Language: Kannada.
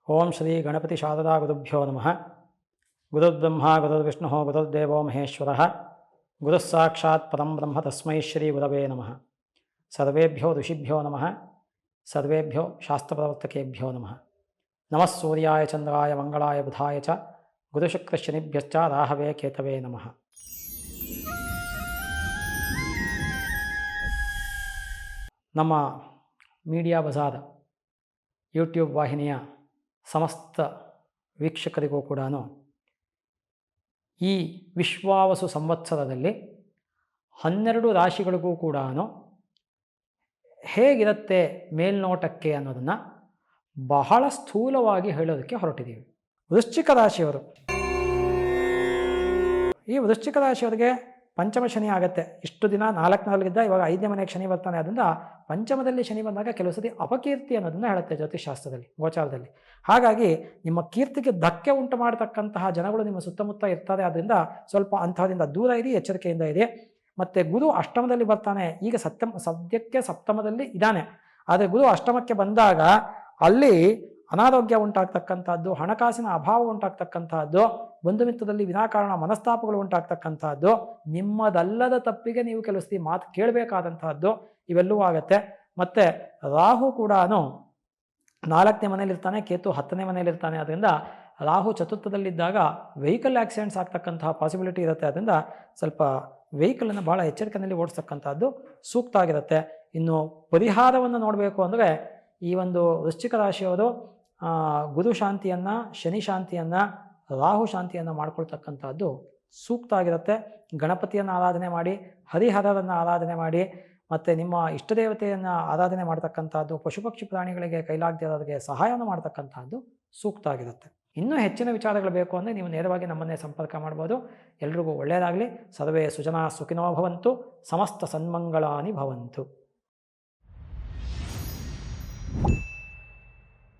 ಓಂ ಶ್ರೀ ಗಣಪತಿ ಶಾರದಾ ಗುರುಭ್ಯೋ ನಮಃ. ಗುರುರ್ಬ್ರಹ್ಮ ಗುರುರ್ವಿಷ್ಣು ಗುರುರ್ದೇವೋ ಮಹೇಶ್ವರಃ. ಗುರುಃ ಸಾಕ್ಷಾತ್ ಪರಂ ಬ್ರಹ್ಮ ತಸ್ಮೈ ಶ್ರೀ ಗುರವೇ ನಮಃ. ಸರ್ವೇಭ್ಯೋ ಋಷಿಭ್ಯೋ ನಮಃ. ಸರ್ವೇಭ್ಯೋ ಶಾಸ್ತ್ರಪ್ರವರ್ತಕೇಭ್ಯೋ ನಮಃ. ನಮಃ ಸೂರ್ಯಾಯ ಚಂದ್ರಾಯ ಮಂಗಳಾಯ ಬುಧಾಯ ಚ ಗುರುಶುಕ್ರಶನಿಭ್ಯಶ್ಚ ರಾಹವೇ ಕೇತವೇ ನಮಃ. ನಮ್ಮ ಮೀಡಿಯಾ ಬಜಾರ್ ಯೂಟ್ಯೂಬ್ ವಾಹಿನಿಯ ಸಮಸ್ತ ವೀಕ್ಷಕರಿಗೂ ಕೂಡ ಈ ವಿಶ್ವಾವಸು ಸಂವತ್ಸರದಲ್ಲಿ 12 ರಾಶಿಗಳಿಗೂ ಕೂಡ ಹೇಗಿರುತ್ತೆ ಮೇಲ್ನೋಟಕ್ಕೆ ಅನ್ನೋದನ್ನು ಬಹಳ ಸ್ಥೂಲವಾಗಿ ಹೇಳೋದಕ್ಕೆ ಹೊರಟಿದ್ದೀವಿ. ವೃಶ್ಚಿಕ ರಾಶಿಯವರು, ಈ ವೃಶ್ಚಿಕ ರಾಶಿಯವರಿಗೆ ಪಂಚಮ ಶನಿ ಆಗುತ್ತೆ. ಇಷ್ಟು ದಿನ 4ನೇಲಿದ್ದ, ಇವಾಗ 5ನೇ ಮನೆಗೆ ಶನಿ ಬರ್ತಾನೆ. ಅದರಿಂದ ಪಂಚಮದಲ್ಲಿ ಶನಿ ಬಂದಾಗ ಕೆಲವು ಸತಿ ಅಪಕೀರ್ತಿ ಅನ್ನೋದನ್ನು ಹೇಳುತ್ತೆ ಜ್ಯೋತಿಷಾಸ್ತ್ರದಲ್ಲಿ, ಗೋಚಾರದಲ್ಲಿ. ಹಾಗಾಗಿ ನಿಮ್ಮ ಕೀರ್ತಿಗೆ ಧಕ್ಕೆ ಉಂಟು ಮಾಡತಕ್ಕಂತಹ ಜನಗಳು ನಿಮ್ಮ ಸುತ್ತಮುತ್ತ ಇರ್ತಾರೆ. ಆದ್ದರಿಂದ ಸ್ವಲ್ಪ ಅಂಥದ್ರಿಂದ ದೂರ ಇರಿ, ಎಚ್ಚರಿಕೆಯಿಂದ ಇರಿ. ಮತ್ತು ಗುರು ಅಷ್ಟಮದಲ್ಲಿ ಬರ್ತಾನೆ. ಈಗ ಸದ್ಯಕ್ಕೆ ಸಪ್ತಮದಲ್ಲಿ ಇದ್ದಾನೆ. ಆದರೆ ಗುರು ಅಷ್ಟಮಕ್ಕೆ ಬಂದಾಗ ಅಲ್ಲಿ ಅನಾರೋಗ್ಯ ಉಂಟಾಗ್ತಕ್ಕಂಥದ್ದು, ಹಣಕಾಸಿನ ಅಭಾವ ಉಂಟಾಗ್ತಕ್ಕಂಥದ್ದು, ಬಂಧುಮಿತ್ರದಲ್ಲಿ ವಿನಾಕಾರಣ ಮನಸ್ತಾಪಗಳು ಉಂಟಾಗ್ತಕ್ಕಂಥದ್ದು, ನಿಮ್ಮದಲ್ಲದ ತಪ್ಪಿಗೆ ನೀವು ಕೆಲವು ಸತಿ ಮಾತು ಕೇಳಬೇಕಾದಂತಹದ್ದು ಇವೆಲ್ಲವೂ ಆಗುತ್ತೆ. ಮತ್ತು ರಾಹು ಕೂಡ 4ನೇ ಮನೆಯಲ್ಲಿರ್ತಾನೆ, ಕೇತು 10ನೇ ಮನೆಯಲ್ಲಿರ್ತಾನೆ. ಅದರಿಂದ ರಾಹು ಚತುರ್ಥದಲ್ಲಿದ್ದಾಗ ವೆಹಿಕಲ್ ಆಕ್ಸಿಡೆಂಟ್ಸ್ ಆಗ್ತಕ್ಕಂತಹ ಪಾಸಿಬಿಲಿಟಿ ಇರುತ್ತೆ. ಅದರಿಂದ ಸ್ವಲ್ಪ ವೆಹಿಕಲನ್ನು ಭಾಳ ಎಚ್ಚರಿಕೆಯಲ್ಲಿ ಓಡಿಸ್ತಕ್ಕಂಥದ್ದು ಸೂಕ್ತ ಆಗಿರುತ್ತೆ. ಇನ್ನು ಪರಿಹಾರವನ್ನು ನೋಡಬೇಕು ಅಂದರೆ ಈ ಒಂದು ವೃಶ್ಚಿಕ ರಾಶಿಯವರು ಗುರು ಶಾಂತಿಯನ್ನು, ಶನಿ ಶಾಂತಿಯನ್ನು, ರಾಹು ಶಾಂತಿಯನ್ನು ಮಾಡ್ಕೊಳ್ತಕ್ಕಂಥದ್ದು ಸೂಕ್ತ ಆಗಿರುತ್ತೆ. ಗಣಪತಿಯನ್ನು ಆರಾಧನೆ ಮಾಡಿ, ಹರಿಹರರನ್ನು ಆರಾಧನೆ ಮಾಡಿ, ಮತ್ತು ನಿಮ್ಮ ಇಷ್ಟದೇವತೆಯನ್ನು ಆರಾಧನೆ ಮಾಡ್ತಕ್ಕಂಥದ್ದು, ಪಶು ಪಕ್ಷಿ ಪ್ರಾಣಿಗಳಿಗೆ ಕೈಲಾಗದಿರೋರಿಗೆ ಸಹಾಯವನ್ನು ಮಾಡ್ತಕ್ಕಂಥದ್ದು ಸೂಕ್ತ ಆಗಿರುತ್ತೆ. ಇನ್ನೂ ಹೆಚ್ಚಿನ ವಿಚಾರಗಳು ಬೇಕು ಅಂದರೆ ನೀವು ನೇರವಾಗಿ ನಮ್ಮನ್ನೇ ಸಂಪರ್ಕ ಮಾಡ್ಬೋದು. ಎಲ್ರಿಗೂ ಒಳ್ಳೆಯದಾಗಲಿ. ಸರ್ವೇ ಸುಜನಾ ಸುಖಿನೋ ಭವಂತು. ಸಮಸ್ತ ಸನ್ಮಂಗಳಾನಿ ಭವಂತು.